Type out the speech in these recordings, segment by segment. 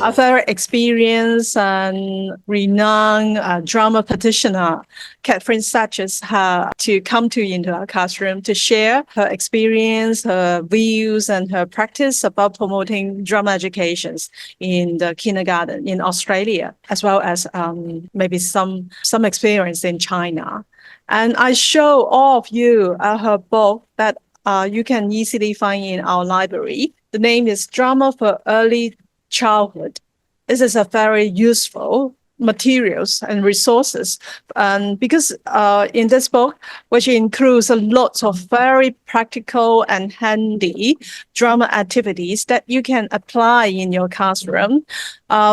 A very experienced and renowned drama practitioner, Katherine Zachest, to come into our classroom to share her experience, her views, and her practice about promoting drama educations in the kindergarten in Australia, as well as maybe some experience in China. And I show all of you her book that you can easily find in our library. The name is Drama for Early Childhood. This is a very useful materials and resources, because in this book, which includes a lot of very practical and handy drama activities that you can apply in your classroom,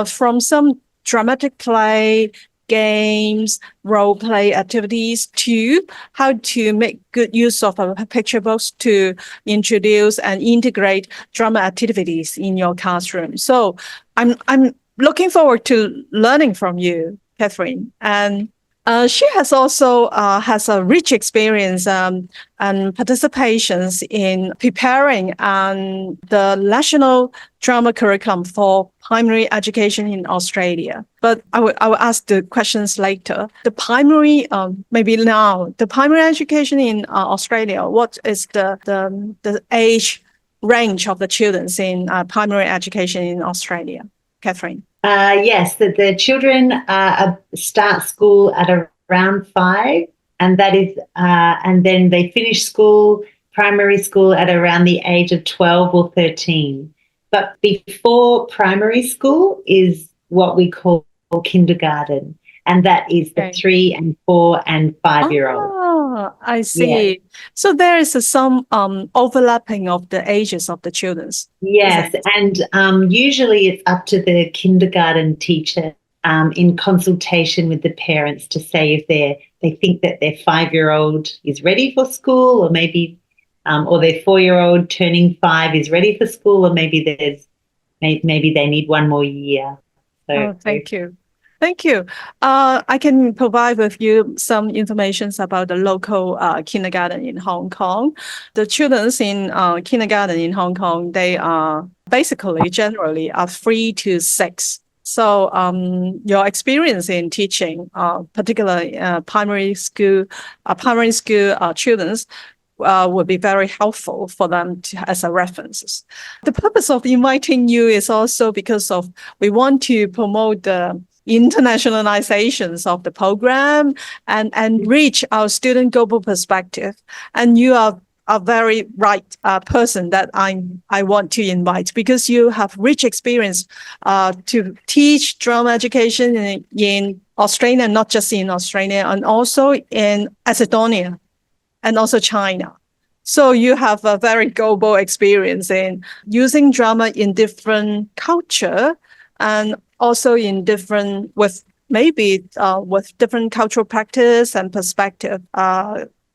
from some dramatic play, games, role play activities, to how to make good use of a picture books to introduce and integrate drama activities in your classroom. So I'm looking forward to learning from you, Katherine. And she has also has a rich experience and participations in preparing the national drama curriculum for primary education in Australia. But I will ask the questions later. The primary, maybe now, the primary education in Australia, what is the age range of the children in primary education in Australia? Katherine. Yes, the children start school at around 5, and that is, and then they finish primary school at around the age of 12 or 13. But before primary school is what we call kindergarten, and that is the 3 and 4 and 5-year-olds. Oh, I see. Yeah. So there is some overlapping of the ages of the children. Yes, and usually it's up to the kindergarten teacher in consultation with the parents to say if they think that their 5-year-old is ready for school, or maybe or their 4-year-old turning 5 is ready for school, or maybe they need one more year. So, thank you. Thank you. I can provide with you some information about the local kindergarten in Hong Kong. The children in kindergarten in Hong Kong, they are generally are 3 to 6. So your experience in teaching, particularly primary school children, would be very helpful for them as a references. The purpose of inviting you is also because of we want to promote the internationalizations of the program and reach our student global perspective. And you are a very right person that I want to invite, because you have rich experience to teach drama education in Australia, not just in Australia, and also in Macedonia and also China. So you have a very global experience in using drama in different culture, and also in different with different cultural practice and perspective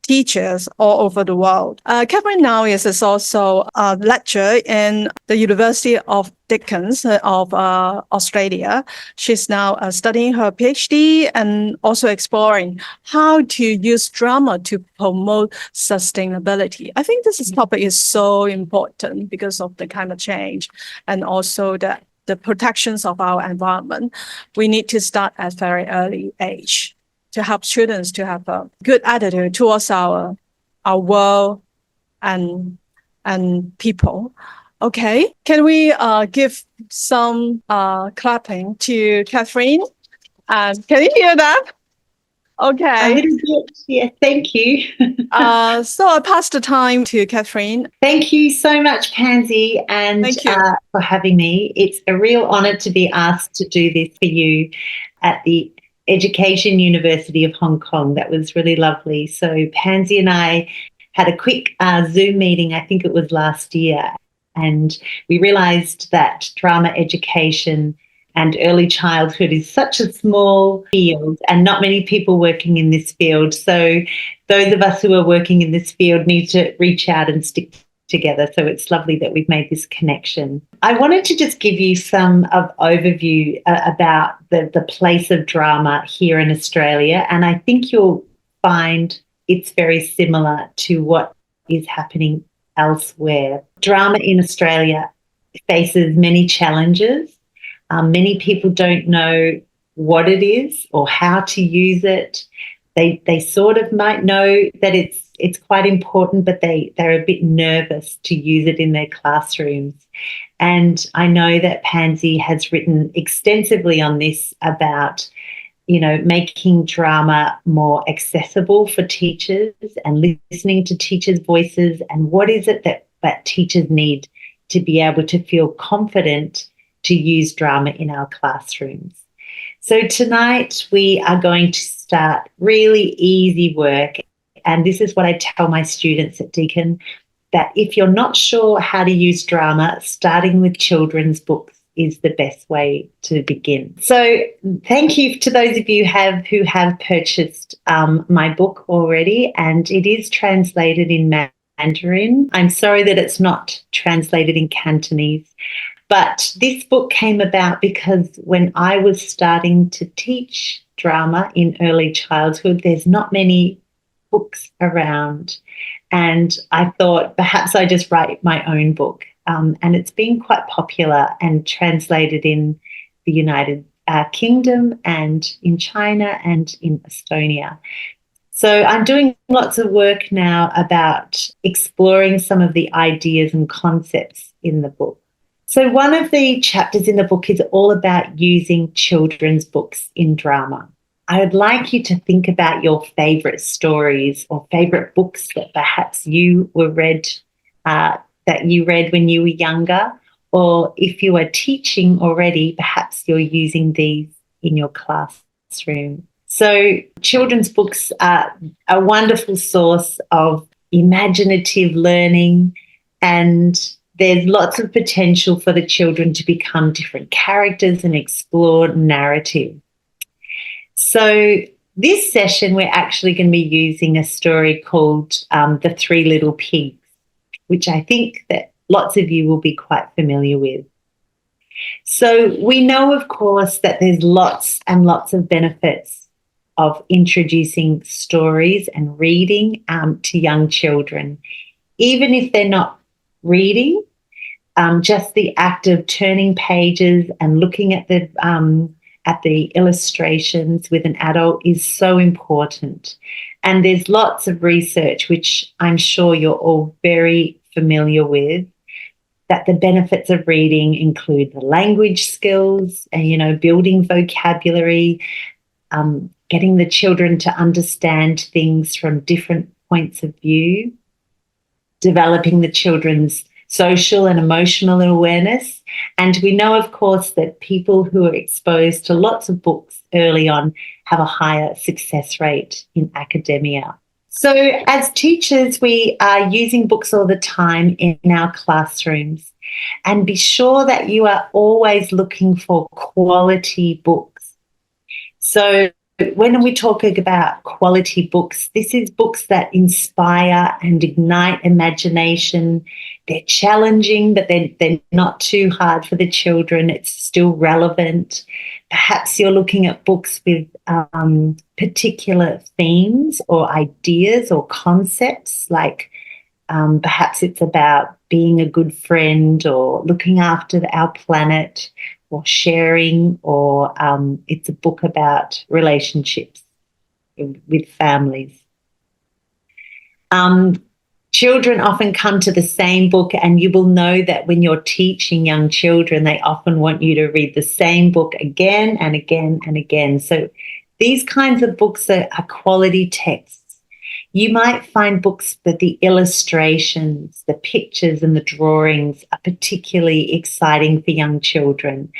teachers all over the world. Katherine now is also a lecturer in the University of Dickens of Australia. She's now studying her PhD and also exploring how to use drama to promote sustainability. I think this topic is so important because of the climate change and also the protections of our environment. We need to start at very early age to help students to have a good attitude towards our world and people. Okay, can we give some clapping to Katherine? Can you hear that? Okay. A little bit, yeah, thank you. So I'll pass the time to Katherine. Thank you so much, Pansy, and thank you for having me. It's a real honour to be asked to do this for you at the Education University of Hong Kong. That was really lovely. So Pansy and I had a quick Zoom meeting, I think it was last year, and we realised that drama education and early childhood is such a small field and not many people working in this field. So those of us who are working in this field need to reach out and stick together. So it's lovely that we've made this connection. I wanted to just give you some overview about the place of drama here in Australia, and I think you'll find it's very similar to what is happening elsewhere. Drama in Australia faces many challenges. Many people don't know what it is or how to use it. They sort of might know that it's quite important, but they're a bit nervous to use it in their classrooms. And I know that Pansy has written extensively on this about, making drama more accessible for teachers and listening to teachers' voices, and what is it that teachers need to be able to feel confident to use drama in our classrooms. So tonight we are going to start really easy work, and this is what I tell my students at Deakin, that if you're not sure how to use drama, starting with children's books is the best way to begin. So thank you to those of you who have purchased my book already, and it is translated in Mandarin. I'm sorry that it's not translated in Cantonese, but this book came about because when I was starting to teach drama in early childhood, there's not many books around, and I thought perhaps I just write my own book. And it's been quite popular and translated in the United Kingdom and in China and in Estonia. So I'm doing lots of work now about exploring some of the ideas and concepts in the book. So one of the chapters in the book is all about using children's books in drama. I would like you to think about your favourite stories or favourite books that perhaps you read when you were younger, or if you are teaching already, perhaps you're using these in your classroom. So children's books are a wonderful source of imaginative learning, and there's lots of potential for the children to become different characters and explore narrative. So this session, we're actually going to be using a story called The Three Little Pigs, which I think that lots of you will be quite familiar with. So we know, of course, that there's lots and lots of benefits of introducing stories and reading to young children. Even if they're not reading, just the act of turning pages and looking at the illustrations with an adult is so important. And there's lots of research, which I'm sure you're all very familiar with, that the benefits of reading include the language skills and, building vocabulary, getting the children to understand things from different points of view, developing the children's social and emotional awareness. And we know, of course, that people who are exposed to lots of books early on have a higher success rate in academia. So as teachers, we are using books all the time in our classrooms, and be sure that you are always looking for quality books. So when we talk about quality books, this is books that inspire and ignite imagination. They're challenging, but they're not too hard for the children. It's still relevant. Perhaps you're looking at books with particular themes or ideas or concepts, like perhaps it's about being a good friend or looking after our planet or sharing, or it's a book about relationships with families. Children often come to the same book, and you will know that when you're teaching young children, they often want you to read the same book again and again and again. So these kinds of books are quality texts. You might find books that the illustrations, the pictures and the drawings are particularly exciting for young children.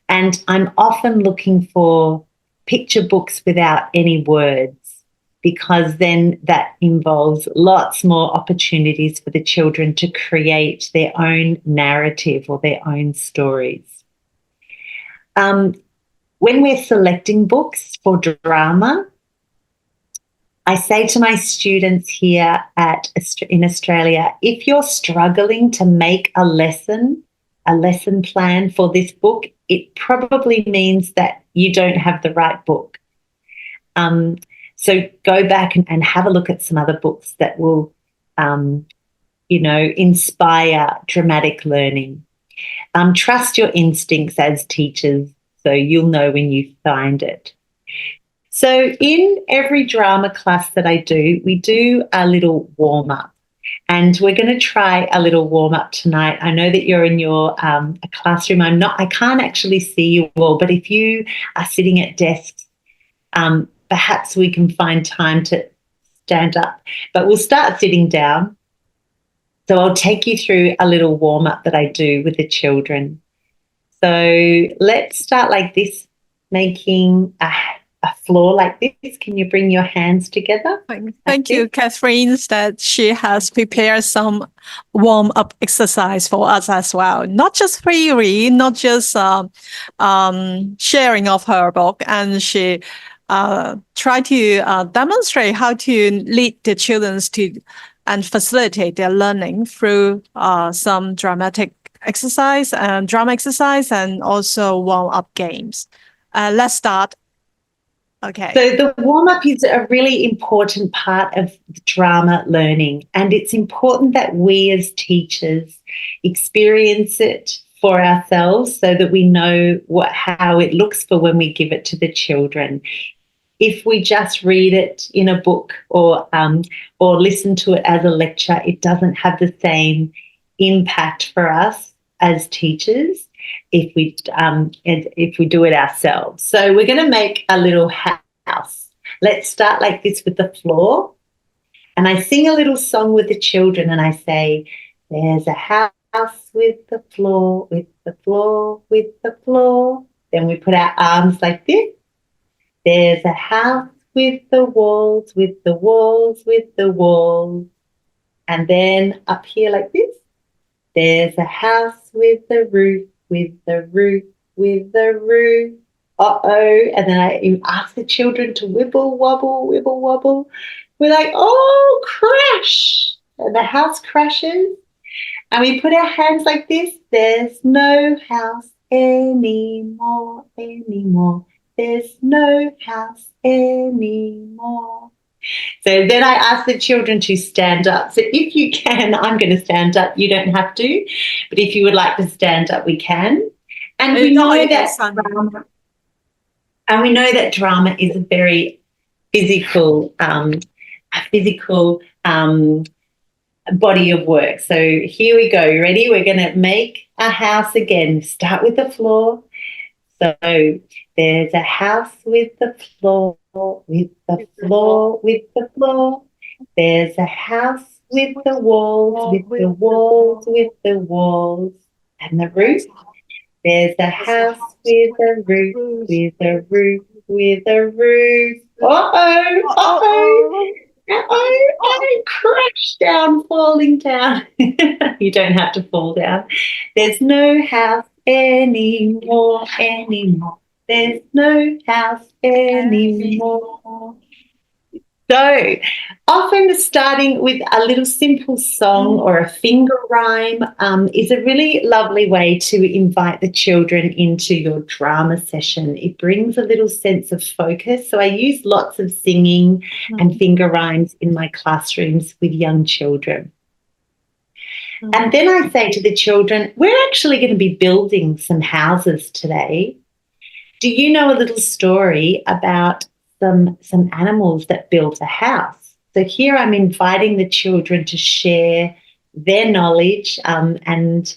And I'm often looking for picture books without any words, because then that involves lots more opportunities for the children to create their own narrative or their own stories. When we're selecting books for drama, I say to my students here in Australia, if you're struggling to make a lesson plan for this book, it probably means that you don't have the right book. So go back and have a look at some other books that will, inspire dramatic learning. Trust your instincts as teachers, so you'll know when you find it. So in every drama class that I do, we do a little warm-up. And we're going to try a little warm-up tonight. I know that you're in your a classroom. I can't actually see you all, but if you are sitting at desks, perhaps we can find time to stand up. But we'll start sitting down. So I'll take you through a little warm-up that I do with the children. So let's start like this, making a floor like this. Can you bring your hands together? Thank you, Katherine, that she has prepared some warm-up exercise for us as well. Not just theory, not just sharing of her book, and she tried to demonstrate how to lead the children to and facilitate their learning through some dramatic exercise and drama exercise and also warm-up games. Let's start. Okay. So the warm-up is a really important part of drama learning, and it's important that we as teachers experience it for ourselves so that we know how it looks for when we give it to the children. If we just read it in a book or listen to it as a lecture, it doesn't have the same impact for us as teachers if we do it ourselves. So we're going to make a little house. Let's start like this with the floor. And I sing a little song with the children and I say, there's a house with the floor, with the floor, with the floor. Then we put our arms like this. There's a house with the walls, with the walls, with the walls. And then up here like this. There's a house with the roof, with the roof, with the roof. Uh-oh. And then I ask the children to wibble, wobble, wibble, wobble. We're like, oh, crash. And the house crashes. And we put our hands like this. There's no house anymore, anymore. There's no house anymore. So then I ask the children to stand up. So if you can, I'm going to stand up. You don't have to. But if you would like to stand up, we can. And we know that drama is a very physical body of work. So here we go. You ready? We're going to make a house again. Start with the floor. So there's a house with the floor, with the floor, with the floor. There's a house with the walls, with the walls, with the walls. And the roof. There's a house with a roof, with a roof, with a roof. Uh-oh, uh-oh. I crash down, falling down. You don't have to fall down. There's no house anymore, anymore. There's no house anymore. So often starting with a little simple song or a finger rhyme is a really lovely way to invite the children into your drama session. It brings a little sense of focus. So I use lots of singing and finger rhymes in my classrooms with young children. And then I say to the children, we're actually going to be building some houses today. Do you know a little story about some animals that built a house? So here I'm inviting the children to share their knowledge and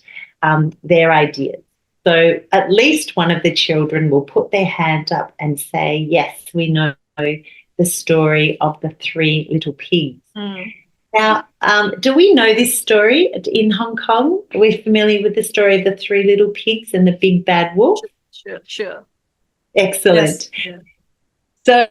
their ideas. So at least one of the children will put their hand up and say, yes, we know the story of the three little pigs. Now, do we know this story in Hong Kong? Are we familiar with the story of the three little pigs and the big bad wolf? Sure. Excellent. Yes. Yeah. So,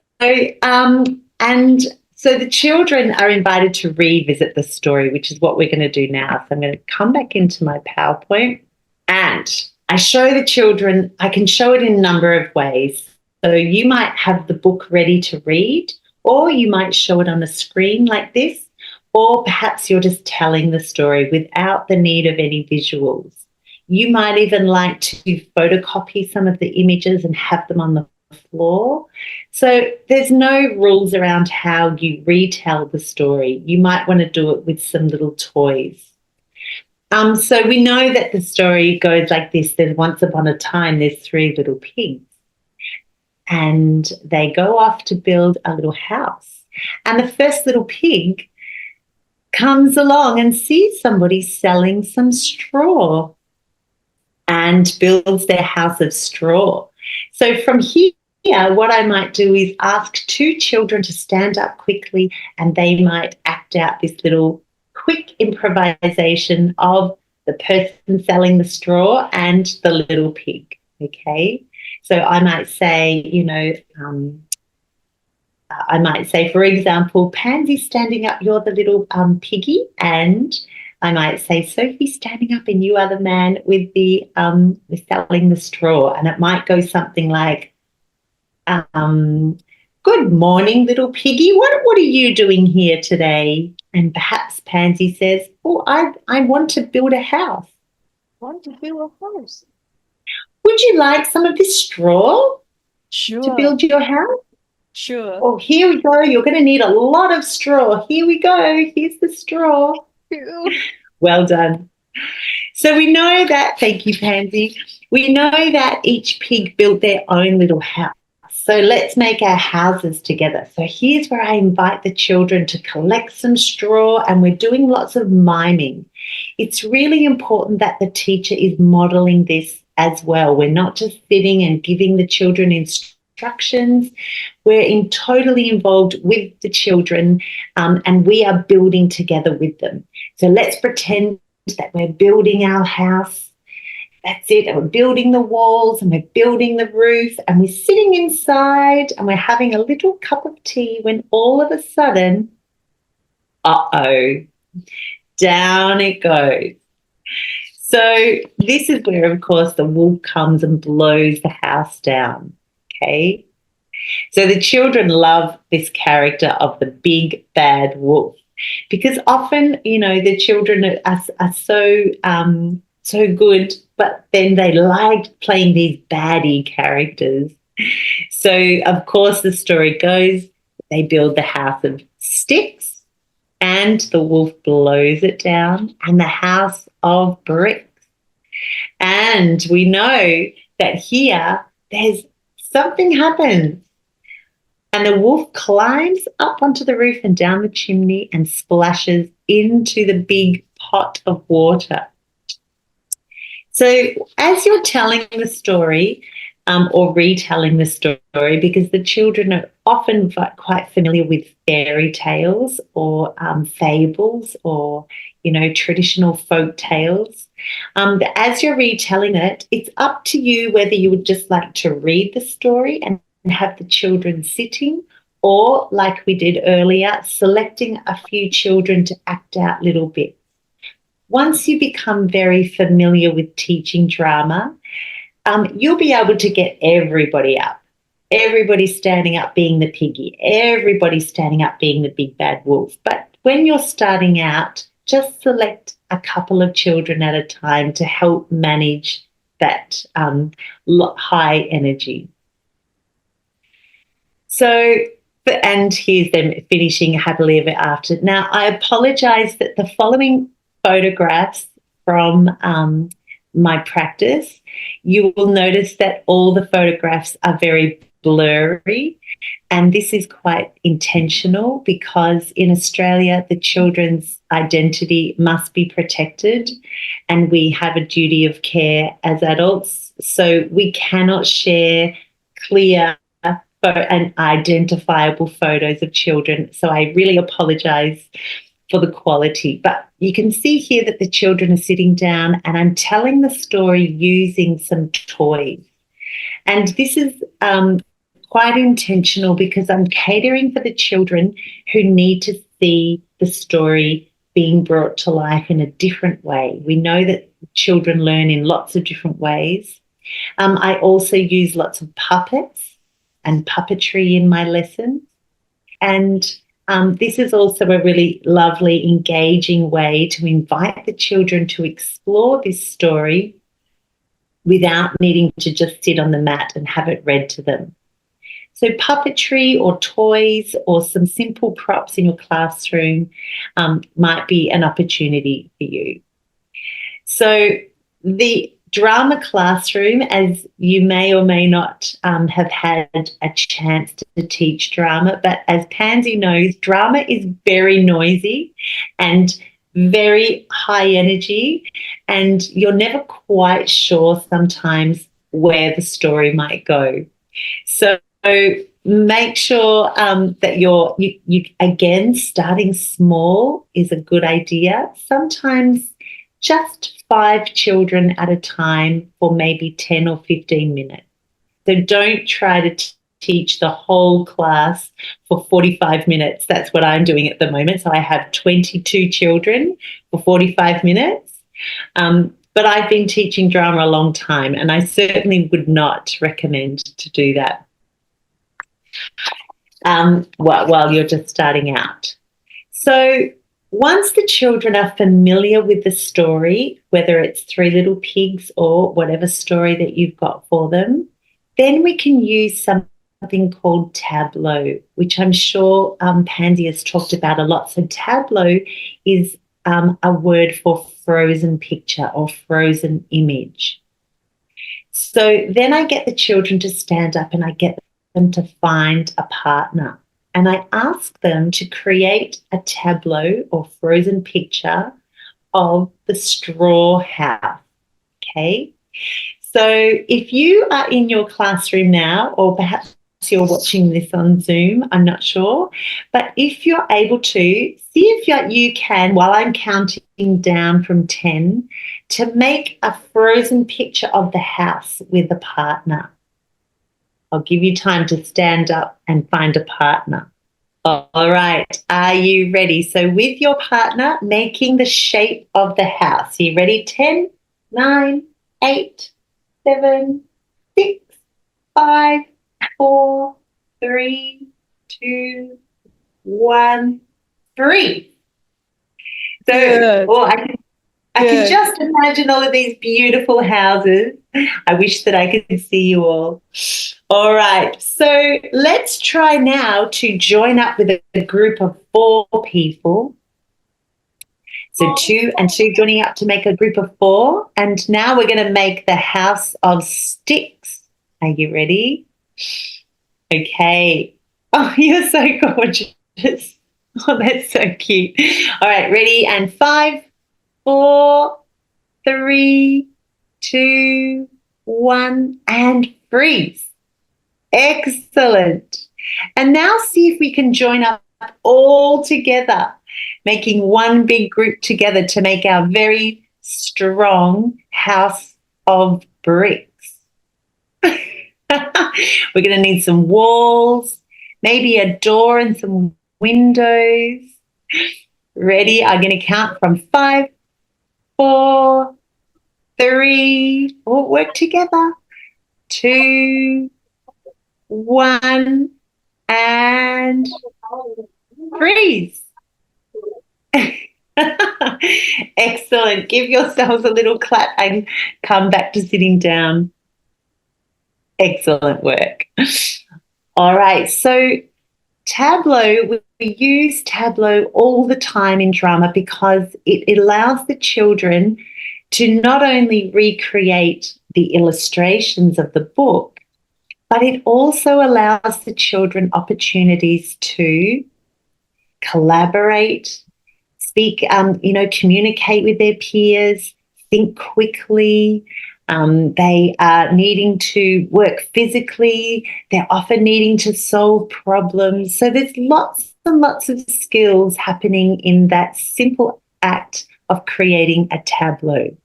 so the children are invited to revisit the story, which is what we're going to do now. So I'm going to come back into my PowerPoint and I show the children, I can show it in a number of ways. So you might have the book ready to read, or you might show it on a screen like this, or perhaps you're just telling the story without the need of any visuals. You might even like to photocopy some of the images and have them on the floor. So there's no rules around how you retell the story. You might want to do it with some little toys. So we know that the story goes like this. There's once upon a time, there's 3 little pigs, and they go off to build a little house. And the first little pig comes along and sees somebody selling some straw and builds their house of straw. So from here, what I might do is ask 2 children to stand up quickly, and they might act out this little quick improvisation of the person selling the straw and the little pig, okay? So I might say, for example, Pansy standing up, you're the little piggy, and I might say, Sophie standing up and you are the man with with selling the straw. And it might go something like, good morning, little piggy. What are you doing here today? And perhaps Pansy says, oh, I want to build a house. Want to build a house? Would you like some of this straw Sure. to build your house? Sure. Oh, here we go. You're going to need a lot of straw. Here we go. Here's the straw. Well done. So we know that, thank you, Pansy. We know that each pig built their own little house. So let's make our houses together. So here's where I invite the children to collect some straw, and we're doing lots of miming. It's really important that the teacher is modelling this as well. We're not just sitting and giving the children instructions. We're totally involved with the children, and we are building together with them. So let's pretend that we're building our house. That's it. And we're building the walls, and we're building the roof, and we're sitting inside, and we're having a little cup of tea when all of a sudden, down it goes. So this is where, of course, the wolf comes and blows the house down, okay? So the children love this character of the big bad wolf, because often, the children are so good, but then they like playing these baddie characters. So, of course, the story goes, they build the house of sticks, and the wolf blows it down, and the house of bricks. And we know that here there's something happens. And the wolf climbs up onto the roof and down the chimney and splashes into the big pot of water. So as you're telling the story or retelling the story, because the children are often quite familiar with fairy tales or fables or, traditional folk tales, as you're retelling it, it's up to you whether you would just like to read the story and have the children sitting, or like we did earlier, selecting a few children to act out little bits. Once you become very familiar with teaching drama, you'll be able to get everybody up. Everybody standing up being the piggy. Everybody standing up being the big bad wolf. But when you're starting out, just select a couple of children at a time to help manage that high energy. So, and here's them finishing happily ever after. Now, I apologise that the following photographs from my practice, you will notice that all the photographs are very blurry, and this is quite intentional because in Australia the children's identity must be protected, and we have a duty of care as adults, so we cannot share clear and identifiable photos of children. So I really apologise for the quality. But you can see here that the children are sitting down, and I'm telling the story using some toys. And this is quite intentional because I'm catering for the children who need to see the story being brought to life in a different way. We know that children learn in lots of different ways. I also use lots of puppets and puppetry in my lessons. And this is also a really lovely, engaging way to invite the children to explore this story without needing to just sit on the mat and have it read to them. So puppetry or toys or some simple props in your classroom might be an opportunity for you. So the drama classroom, as you may or may not have had a chance to teach drama, but as Pansy knows, drama is very noisy and very high energy, and you're never quite sure sometimes where the story might go. So make sure that you again, starting small is a good idea. Sometimes just 5 children at a time for maybe 10 or 15 minutes. So don't try to teach the whole class for 45 minutes. That's what I'm doing at the moment. So I have 22 children for 45 minutes. But I've been teaching drama a long time, and I certainly would not recommend to do that while you're just starting out. So once the children are familiar with the story, whether it's Three Little Pigs or whatever story that you've got for them, then we can use something called Tableau, which I'm sure Pansy has talked about a lot. So Tableau is a word for frozen picture or frozen image. So then I get the children to stand up and I get them to find a partner. And I ask them to create a tableau or frozen picture of the straw house, okay? So if you are in your classroom now, or perhaps you're watching this on Zoom, I'm not sure, but if you're able to, see if you can, while I'm counting down from 10, to make a frozen picture of the house with a partner. I'll give you time to stand up and find a partner. All right, are you ready? So with your partner, making the shape of the house. Are you ready? 10, 9, 8, 7, 6, 5, 4, 3, 2, 1, 3. So I can just imagine all of these beautiful houses. I wish that I could see you all. All right, so let's try now to join up with a group of 4 people. So 2 and 2 joining up to make a group of 4. And now we're going to make the house of sticks. Are you ready? Okay. Oh, you're so gorgeous. Oh, that's so cute. All right, ready? And 5, 4, 3, 2, 1, and freeze. Excellent. And now see if we can join up all together, making one big group together to make our very strong house of bricks. We're going to need some walls, maybe a door and some windows. Ready? I'm going to count from 5, 4, 3, all work together, 2, 1, and freeze. Excellent. Give yourselves a little clap and come back to sitting down. Excellent work. All right, so Tableau, we use Tableau all the time in drama because it allows the children to not only recreate the illustrations of the book, but it also allows the children opportunities to collaborate, speak, communicate with their peers, think quickly. They are needing to work physically. They're often needing to solve problems. So there's lots and lots of skills happening in that simple act of creating a tableau.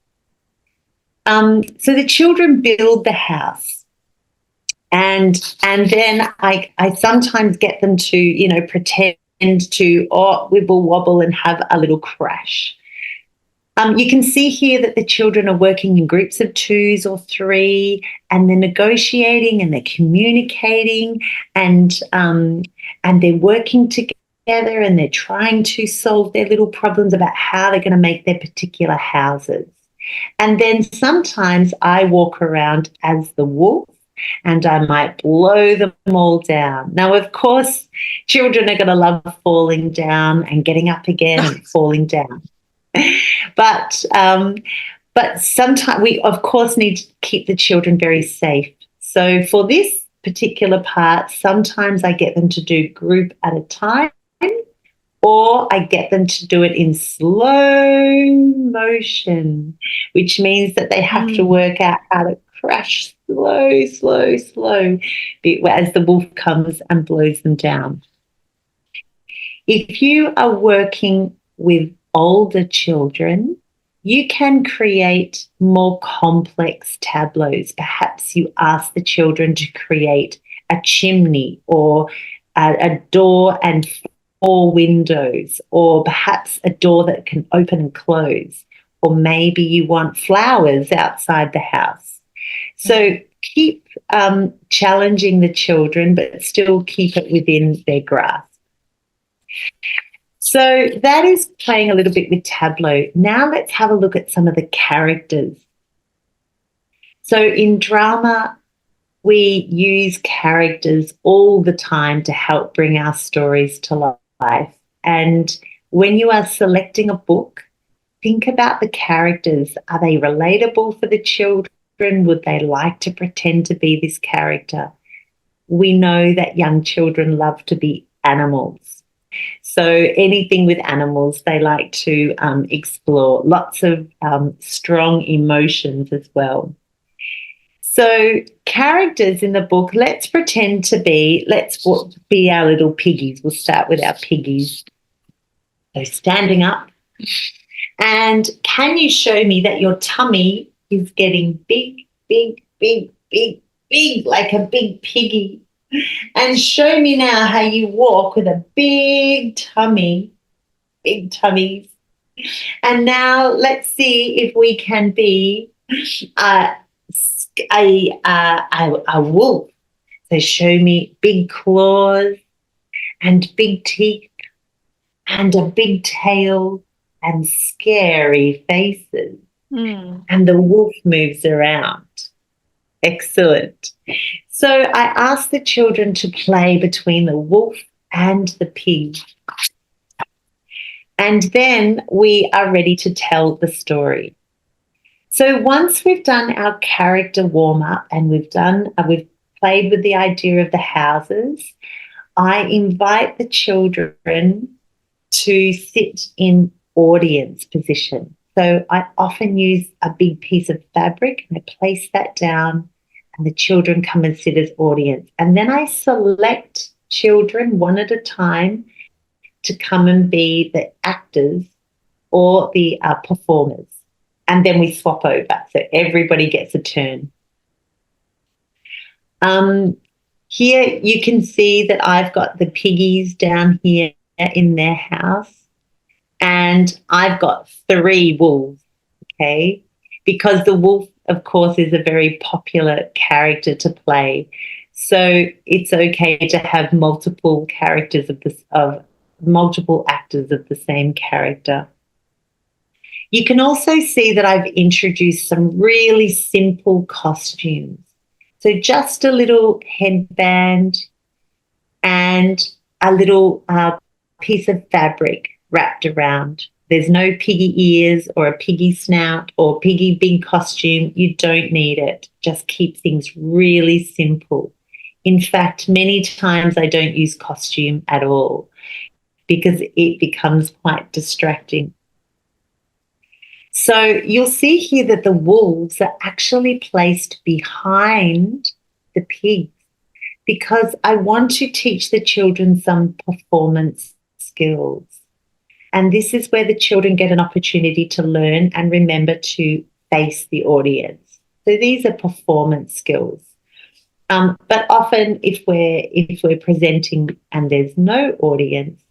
So the children build the house. And then I sometimes get them to, pretend to wibble wobble and have a little crash. You can see here that the children are working in groups of 2s or 3, and they're negotiating and they're communicating and they're working together and they're trying to solve their little problems about how they're going to make their particular houses. And then sometimes I walk around as the wolf and I might blow them all down. Now, of course, children are going to love falling down and getting up again and falling down. But sometimes we, of course, need to keep the children very safe. So for this particular part, sometimes I get them to do group at a time, or I get them to do it in slow motion, which means that they have to work out how to crash slow, slow, slow as the wolf comes and blows them down. If you are working with older children, you can create more complex tableaus. Perhaps you ask the children to create a chimney or a door and 4 windows, or perhaps a door that can open and close, or maybe you want flowers outside the house. So keep challenging the children, but still keep it within their grasp. So that is playing a little bit with Tableau. Now let's have a look at some of the characters. So in drama, we use characters all the time to help bring our stories to life. And when you are selecting a book, think about the characters. Are they relatable for the children? Would they like to pretend to be this character? We know that young children love to be animals. So anything with animals, they like to explore. Lots of strong emotions as well. So characters in the book, let's be our little piggies. We'll start with our piggies. So standing up. And can you show me that your tummy is getting big, big, big, big, big, like a big piggy? And show me now how you walk with a big tummy, big tummies. And now let's see if we can be a wolf. So show me big claws and big teeth and a big tail and scary faces. And the wolf moves around. Excellent. So I asked the children to play between the wolf and the pig. And then we are ready to tell the story. So once we've done our character warm-up and we've played with the idea of the houses, I invite the children to sit in audience position. So I often use a big piece of fabric and I place that down and the children come and sit as audience. And then I select children one at a time to come and be the actors or the performers. And then we swap over. So everybody gets a turn. Here you can see that I've got the piggies down here in their house. And I've got 3 wolves, okay? Because the wolf, of course, is a very popular character to play. So it's okay to have multiple characters of multiple actors of the same character. You can also see that I've introduced some really simple costumes. So just a little headband and a little piece of fabric wrapped around. There's no piggy ears or a piggy snout or piggy big costume. You don't need it. Just keep things really simple. In fact, many times I don't use costume at all because it becomes quite distracting. So you'll see here that the wolves are actually placed behind the pigs because I want to teach the children some performance skills. And this is where the children get an opportunity to learn and remember to face the audience. So these are performance skills. But often if we're presenting and there's no audience,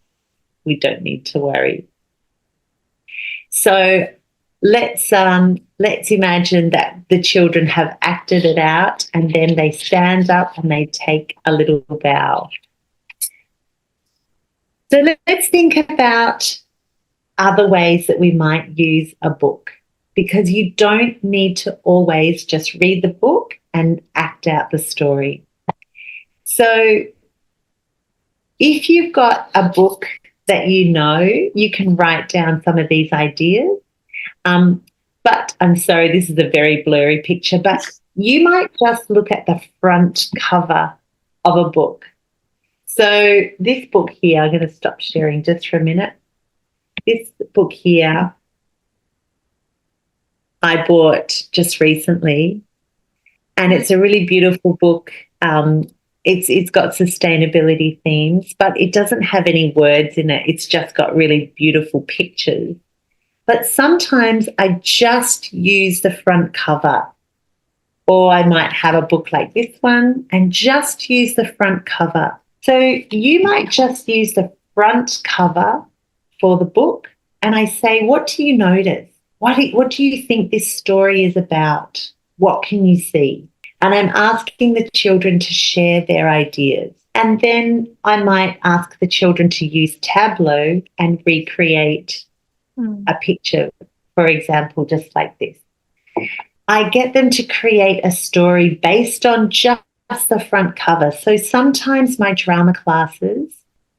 we don't need to worry. So let's imagine that the children have acted it out and then they stand up and they take a little bow. So let's think about other ways that we might use a book, because you don't need to always just read the book and act out the story. So if you've got a book that you know, you can write down some of these ideas. But I'm sorry, this is a very blurry picture, but you might just look at the front cover of a book. So this book here, I'm going to stop sharing just for a minute. This book here I bought just recently, and it's a really beautiful book. It's got sustainability themes, but it doesn't have any words in it. It's just got really beautiful pictures. But sometimes I just use the front cover, or I might have a book like this one and just use the front cover. So you might just use the front cover for the book, and I say, what do you notice? What do you think this story is about? What can you see? And I'm asking the children to share their ideas. And then I might ask the children to use Tableau and recreate a picture, for example, just like this. I get them to create a story based on just the front cover. So sometimes my drama classes,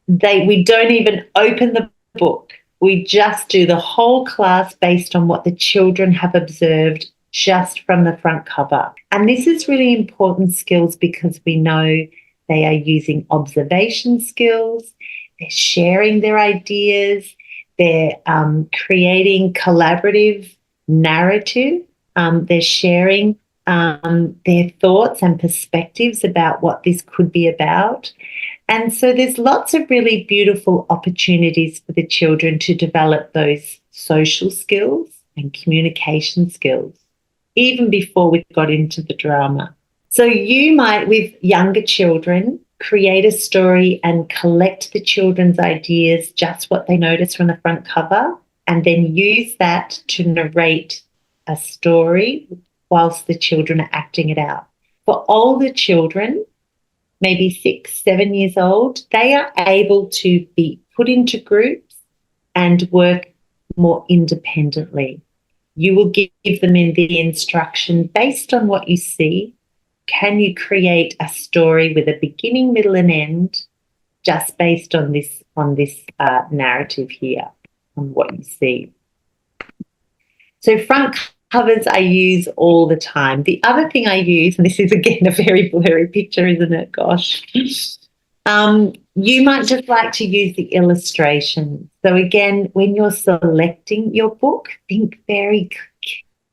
we don't even open the book. We just do the whole class based on what the children have observed just from the front cover. And this is really important skills because we know they are using observation skills, they're sharing their ideas, they're creating collaborative narrative, they're sharing their thoughts and perspectives about what this could be about. And so there's lots of really beautiful opportunities for the children to develop those social skills and communication skills, even before we got into the drama. So you might, with younger children, create a story and collect the children's ideas, just what they notice from the front cover, and then use that to narrate a story whilst the children are acting it out. For older children, maybe 6, 7 years old, they are able to be put into groups and work more independently. You will give them the instruction based on what you see. Can you create a story with a beginning, middle, and end, just based on this narrative here, on what you see? So front covers I use all the time. The other thing I use, and this is again a very blurry picture, isn't it? Gosh. You might just like to use the illustrations. So again, when you're selecting your book, think very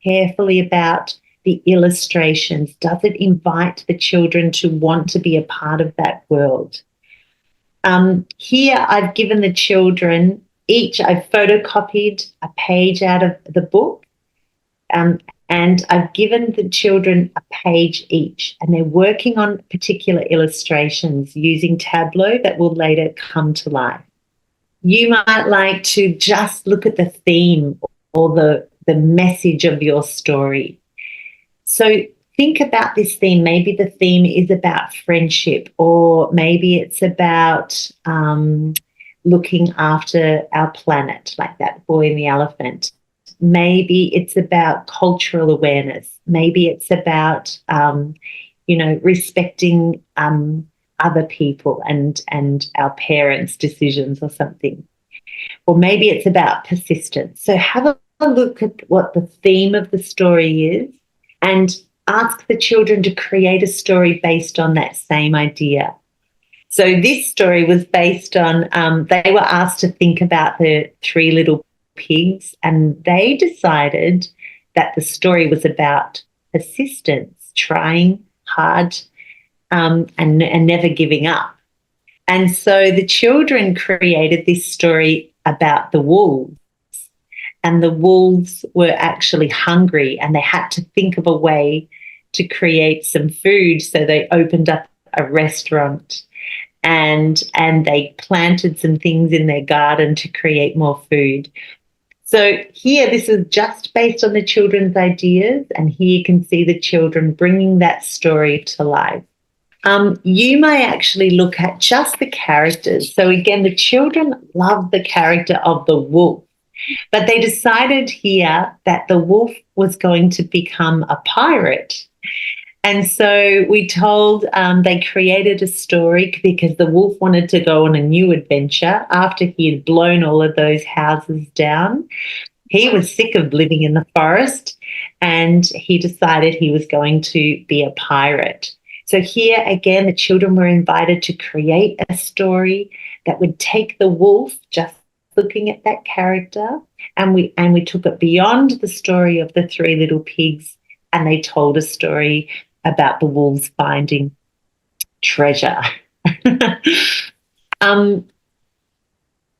carefully about the illustrations. Does it invite the children to want to be a part of that world? Here I've given the children I've photocopied a page out of the book, and I've given the children a page each, and they're working on particular illustrations using Tableau that will later come to life. You might like to just look at the theme or the message of your story. So think about this theme. Maybe the theme is about friendship, or maybe it's about looking after our planet, like that boy and the elephant. Maybe it's about cultural awareness. Maybe it's about, respecting other people and our parents' decisions or something. Or maybe it's about persistence. So have a look at what the theme of the story is and ask the children to create a story based on that same idea. So this story was based on, they were asked to think about the 3 little pigs, and they decided that the story was about persistence, trying hard and never giving up. And so the children created this story about the wolves, and the wolves were actually hungry and they had to think of a way to create some food. So they opened up a restaurant and they planted some things in their garden to create more food. So here, this is just based on the children's ideas, and here you can see the children bringing that story to life. You may actually look at just the characters. So again, the children love the character of the wolf, but they decided here that the wolf was going to become a pirate. And so we told, they created a story because the wolf wanted to go on a new adventure after he had blown all of those houses down. He was sick of living in the forest, and he decided he was going to be a pirate. So here again, the children were invited to create a story that would take the wolf, just looking at that character, and we took it beyond the story of the three little pigs, and they told a story about the wolves finding treasure.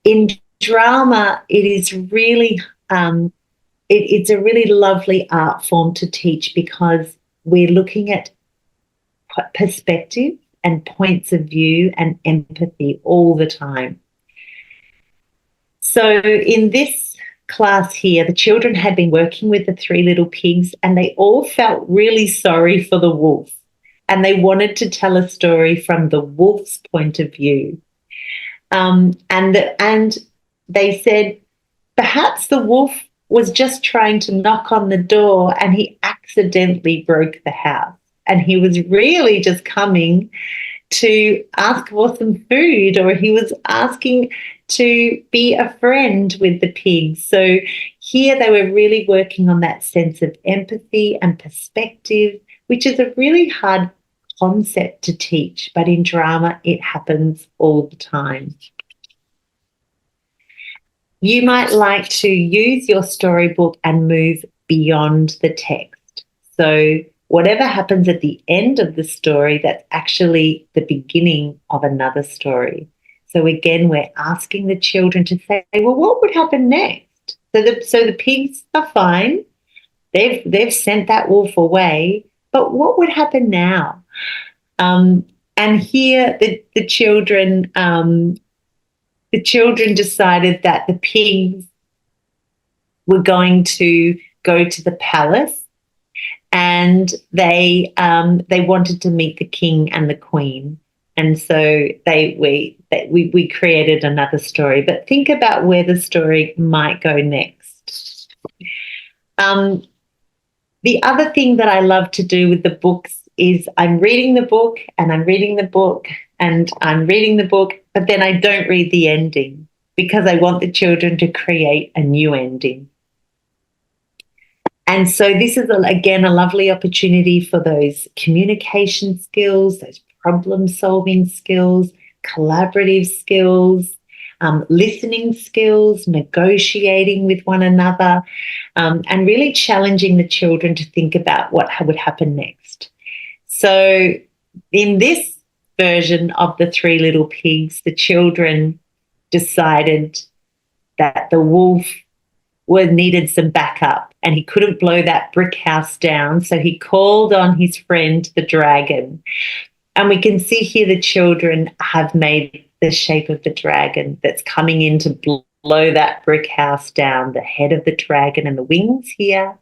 In drama, it is really it's a really lovely art form to teach because we're looking at perspective and points of view and empathy all the time. So in this class here, the children had been working with the three little pigs, and they all felt really sorry for the wolf, and they wanted to tell a story from the wolf's point of view. And they said perhaps the wolf was just trying to knock on the door and he accidentally broke the house, and he was really just coming to ask for some food, or he was asking to be a friend with the pigs. So here they were really working on that sense of empathy and perspective, which is a really hard concept to teach, but in drama it happens all the time. You might like to use your storybook and move beyond the text. So whatever happens at the end of the story, that's actually the beginning of another story. So again, we're asking the children to say, well, what would happen next? So the pigs are fine. They've sent that wolf away, but what would happen now? And here the children decided that the pigs were going to go to the palace, and they wanted to meet the king and the queen. And so we created another story. But think about where the story might go next. The other thing that I love to do with the books is I'm reading the book and I'm reading the book and I'm reading the book, but then I don't read the ending because I want the children to create a new ending. And so this is, again, a lovely opportunity for those communication skills, those problem-solving skills, collaborative skills, listening skills, negotiating with one another, and really challenging the children to think about what would happen next. So in this version of the Three Little Pigs, the children decided that the wolf needed some backup and he couldn't blow that brick house down, so he called on his friend the dragon. And we can see here the children have made the shape of the dragon that's coming in to blow that brick house down, the head of the dragon and the wings here,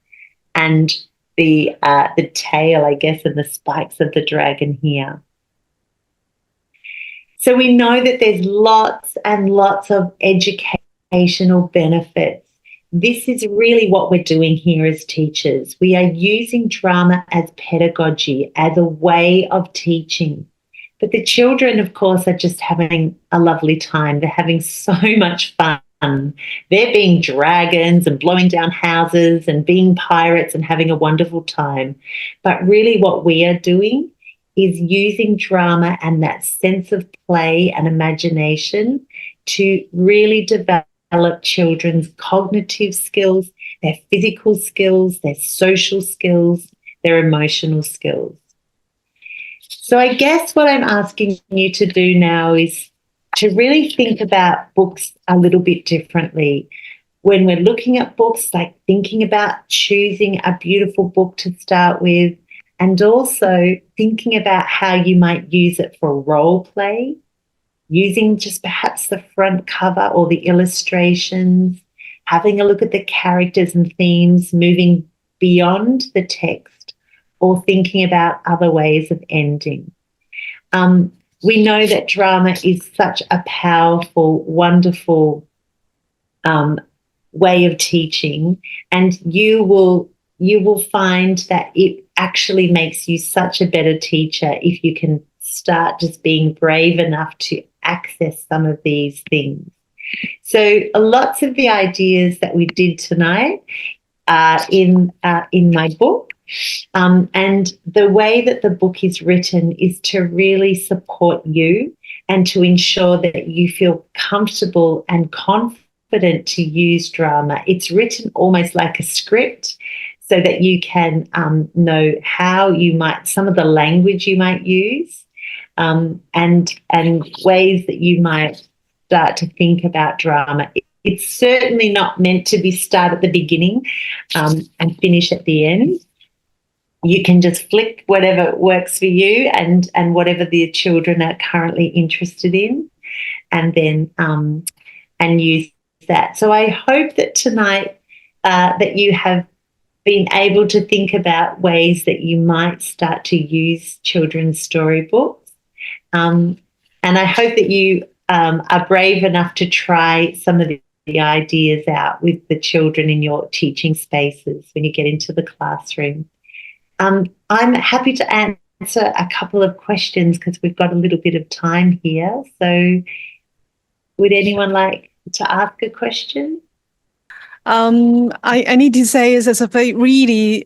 and the tail, I guess, and the spikes of the dragon here. So we know that there's lots and lots of educational benefits. This is really what we're doing here as teachers. We are using drama as pedagogy, as a way of teaching. But the children, of course, are just having a lovely time. They're having so much fun. They're being dragons and blowing down houses and being pirates and having a wonderful time. But really what we are doing is using drama and that sense of play and imagination to really develop children's cognitive skills, their physical skills, their social skills, their emotional skills. So I guess what I'm asking you to do now is to really think about books a little bit differently. When we're looking at books, like thinking about choosing a beautiful book to start with, and also thinking about how you might use it for role play, using just perhaps the front cover or the illustrations, having a look at the characters and themes, moving beyond the text, or thinking about other ways of ending. We know that drama is such a powerful, wonderful way of teaching, and you will find that it actually makes you such a better teacher if you can start just being brave enough to access some of these things. So lots of the ideas that we did tonight are in my book. And the way that the book is written is to really support you and to ensure that you feel comfortable and confident to use drama. It's written almost like a script so that you can know how you might, some of the language you might use, and ways that you might start to think about drama. It's certainly not meant to be start at the beginning and finish at the end. You can just flick whatever works for you and whatever the children are currently interested in, and then and use that. So I hope that tonight that you have been able to think about ways that you might start to use children's storybooks. And I hope that you are brave enough to try some of the ideas out with the children in your teaching spaces when you get into the classroom. I'm happy to answer a couple of questions because we've got a little bit of time here. So would anyone like to ask a question? I need to say it's a very really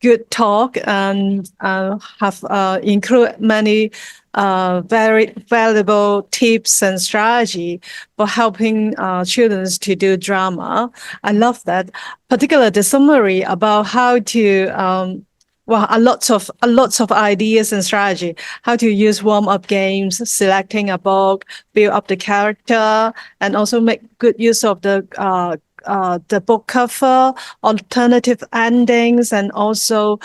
good talk and have include many very valuable tips and strategy for helping children to do drama. I love that, particularly the summary about how to a lots of ideas and strategy, how to use warm-up games, selecting a book, build up the character, and also make good use of the book cover, alternative endings, and also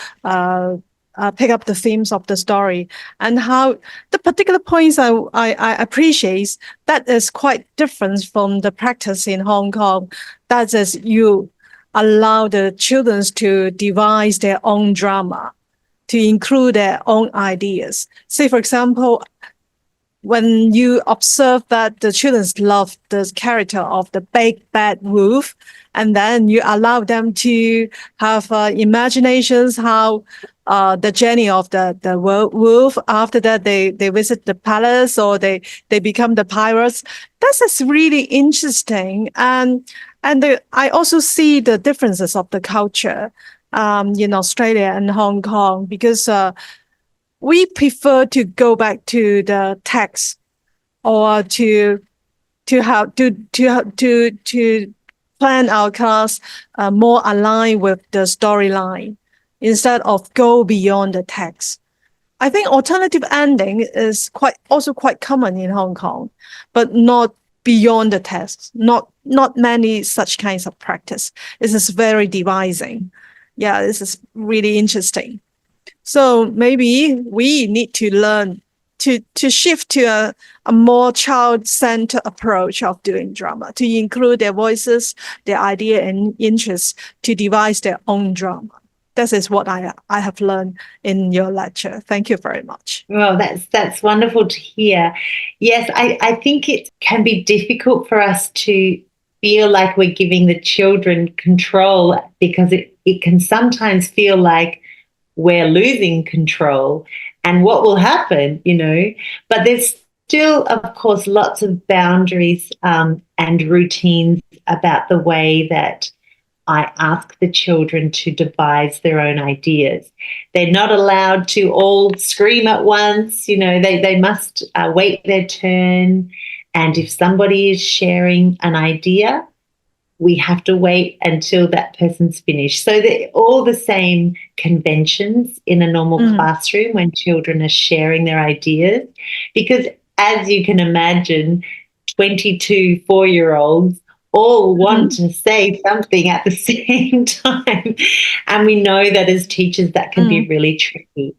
pick up the themes of the story. And how the particular points I appreciate, that is quite different from the practice in Hong Kong. That is, you allow the children to devise their own drama, to include their own ideas. Say, for example, when you observe that the children love the character of the big bad wolf, and then you allow them to have imaginations how the journey of the wolf, after that they visit the palace or they become the pirates. This is really interesting. And I also see the differences of the culture in Australia and Hong Kong, because we prefer to go back to the text, or to plan our class more aligned with the storyline instead of go beyond the text. I think alternative ending is quite common in Hong Kong, but not beyond the text. Not many such kinds of practice. This is very devising. Yeah, this is really interesting. So maybe we need to learn to shift to a more child-centered approach of doing drama, to include their voices, their idea and interests, to devise their own drama. This is what I have learned in your lecture. Thank you very much. Well, that's wonderful to hear. Yes, I think it can be difficult for us to feel like we're giving the children control, because it can sometimes feel like we're losing control and what will happen, But there's still, of course, lots of boundaries and routines about the way that I ask the children to devise their own ideas. They're not allowed to all scream at once. They must wait their turn. And if somebody is sharing an idea, we have to wait until that person's finished. So they're all the same conventions in a normal classroom when children are sharing their ideas. Because as you can imagine, 22 4-year-olds all want to say something at the same time. And we know that as teachers, that can be really tricky.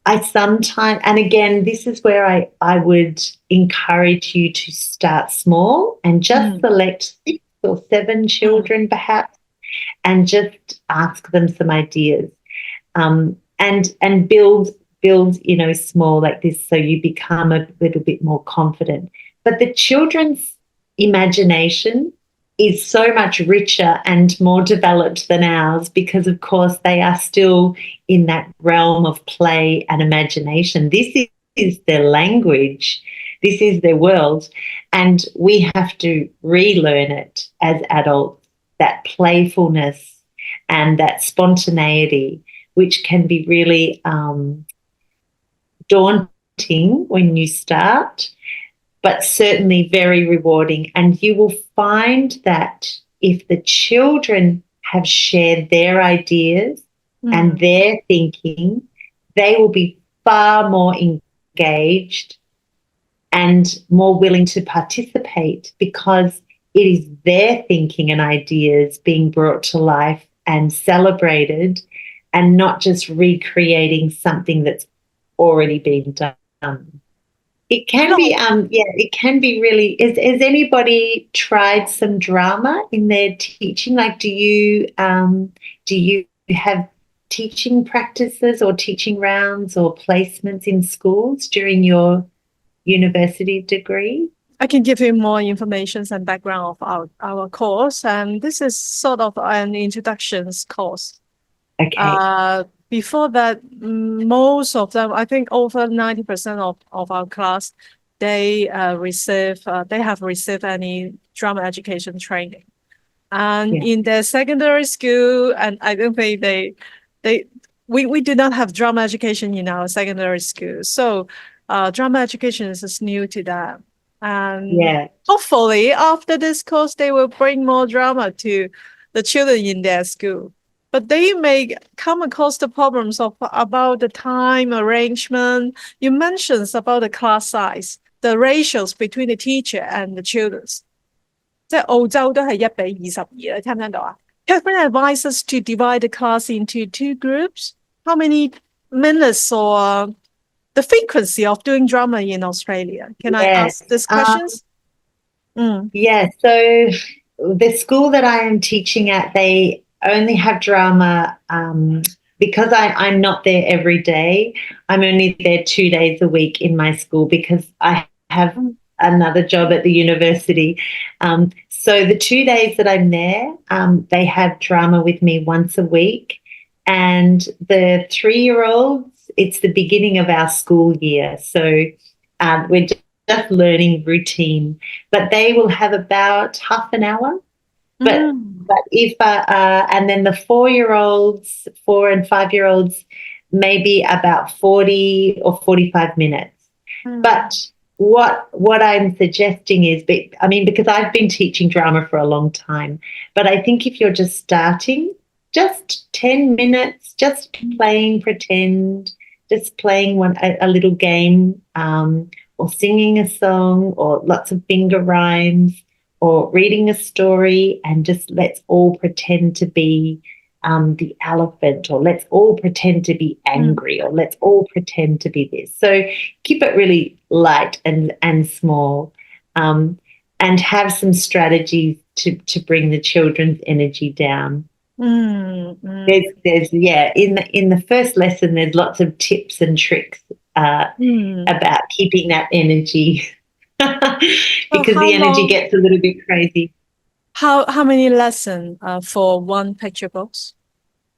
I sometimes, and again, this is where I would encourage you to start small and just select 6 or 7 children perhaps, and just ask them some ideas, and build small like this, so you become a little bit more confident. But the children's imagination is so much richer and more developed than ours because, of course, they are still in that realm of play and imagination. This is their language. This is their world. And we have to relearn it as adults, that playfulness and that spontaneity, which can be really daunting when you start, but certainly very rewarding. And you will find that if the children have shared their ideas and their thinking, they will be far more engaged and more willing to participate because it is their thinking and ideas being brought to life and celebrated, and not just recreating something that's already been done. It can be, it can be really. Has anybody tried some drama in their teaching? Like, do you have teaching practices or teaching rounds or placements in schools during your university degree? I can give you more information and background of our course, and this is sort of an introductions course. Okay. Before that, most of them, I think over 90% of our class, they have received any drama education training. And in their secondary school, and I don't think we do not have drama education in our secondary school. So drama education is new to them. And hopefully after this course, they will bring more drama to the children in their school. But they may come across the problems about the time arrangement. You mentioned about the class size, the ratios between the teacher and the children. 即係澳洲都係1:22，你聽唔聽到啊？ Katherine advises to divide the class into 2 groups. How many minutes or the frequency of doing drama in Australia? Can I ask these questions? Yeah, so the school that I am teaching at, they only have drama because I'm not there every day. I'm only there 2 days a week in my school because I have another job at the university. So the 2 days that I'm there, they have drama with me once a week. And the 3-year-olds, it's the beginning of our school year. So we're just learning routine. But they will have about half an hour. But if and then the 4-year-olds, 4 and 5-year-olds, maybe about 40 or 45 minutes. But what I'm suggesting is, I mean, because I've been teaching drama for a long time, but I think if you're just starting, just 10 minutes, just playing pretend, just playing a little game, or singing a song, or lots of finger rhymes, or reading a story, and just let's all pretend to be the elephant, or let's all pretend to be angry, or let's all pretend to be this. So keep it really light and small, and have some strategies to bring the children's energy down. There's in the first lesson there's lots of tips and tricks about keeping that energy because the energy gets a little bit crazy. How many lessons for one picture books?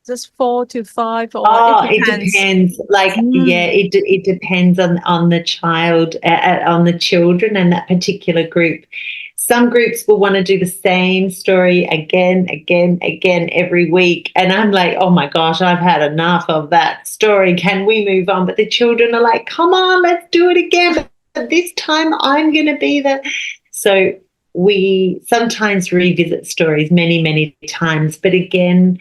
Just 4 to 5, or it depends. Like it depends on the child, on the children and that particular group. Some groups will want to do the same story again every week, and I'm like, oh my gosh, I've had enough of that story. Can we move on? But the children are like, come on, let's do it again. But this time I'm going to be the. So we sometimes revisit stories many times, but again,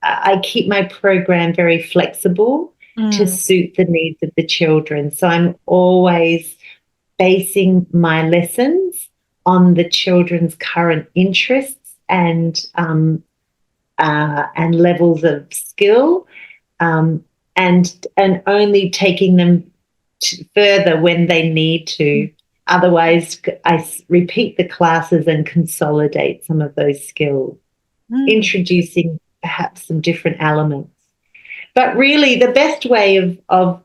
I keep my program very flexible to suit the needs of the children. So I'm always basing my lessons on the children's current interests and levels of skill, and only taking them further when they need to. Otherwise, I repeat the classes and consolidate some of those skills, introducing perhaps some different elements. But really, the best way of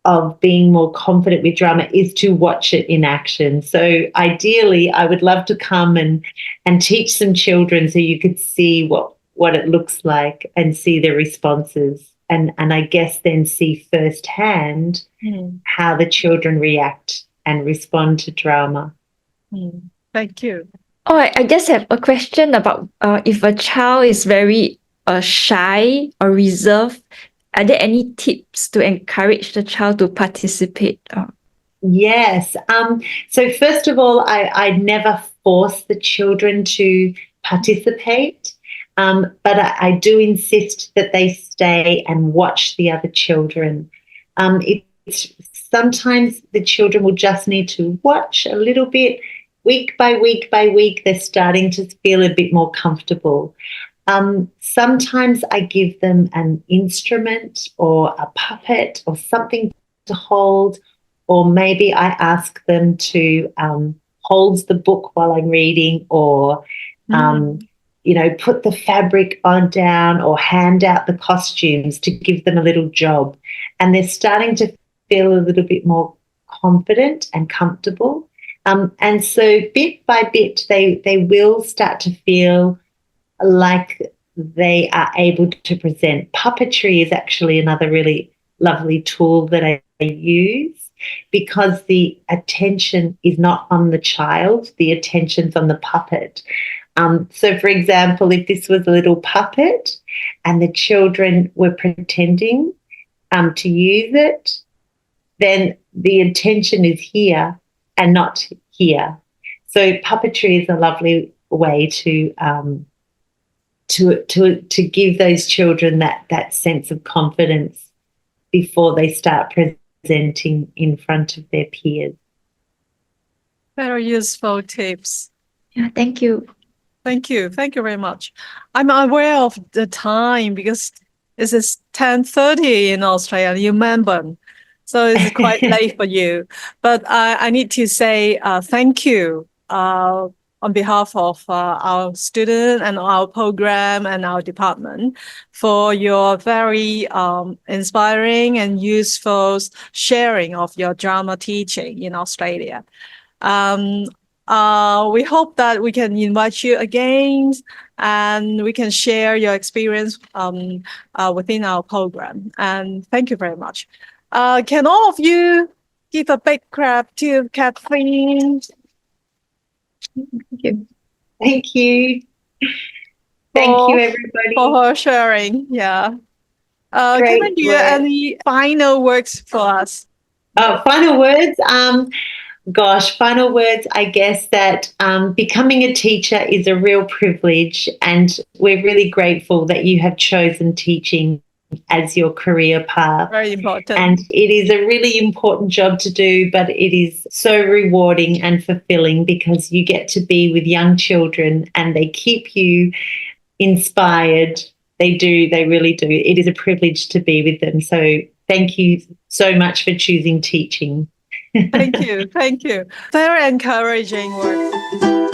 of being more confident with drama is to watch it in action. So ideally, I would love to come and teach some children so you could see what it looks like and see the responses, and I guess then see firsthand how the children react and respond to drama. Thank you. Oh, I just have a question about if a child is very shy or reserved, are there any tips to encourage the child to participate? Yes. So first of all, I never force the children to participate, but I do insist that they stay and watch the other children. Sometimes the children will just need to watch a little bit. Week by week by week, they're starting to feel a bit more comfortable. Sometimes I give them an instrument or a puppet or something to hold, or maybe I ask them to hold the book while I'm reading, or put the fabric on down, or hand out the costumes to give them a little job. And they're starting to feel a little bit more confident and comfortable. And so bit by bit, they will start to feel like they are able to present. Puppetry is actually another really lovely tool that I use, because the attention is not on the child, the attention's on the puppet. So, for example, if this was a little puppet and the children were pretending to use it, then the attention is here and not here. So puppetry is a lovely way to give those children that sense of confidence before they start presenting in front of their peers. Very useful tips. Yeah, thank you. Thank you. Thank you very much. I'm aware of the time because it is 10:30 in Australia, in Melbourne. So it's quite late for you. But I need to say thank you on behalf of our student and our program and our department for your very inspiring and useful sharing of your drama teaching in Australia. We hope that we can invite you again and we can share your experience within our program. And thank you very much. Can all of you give a big clap to Katherine? Thank you. Thank you. Thank you, everybody. For her sharing. Yeah. Katherine, do you have any final words for us? Final words? Final words, I guess that becoming a teacher is a real privilege, and we're really grateful that you have chosen teaching as your career path. Very important. And it is a really important job to do, but it is so rewarding and fulfilling because you get to be with young children and they keep you inspired. They do, they really do. It is a privilege to be with them. So thank you so much for choosing teaching. Thank you. Thank you. Very encouraging work.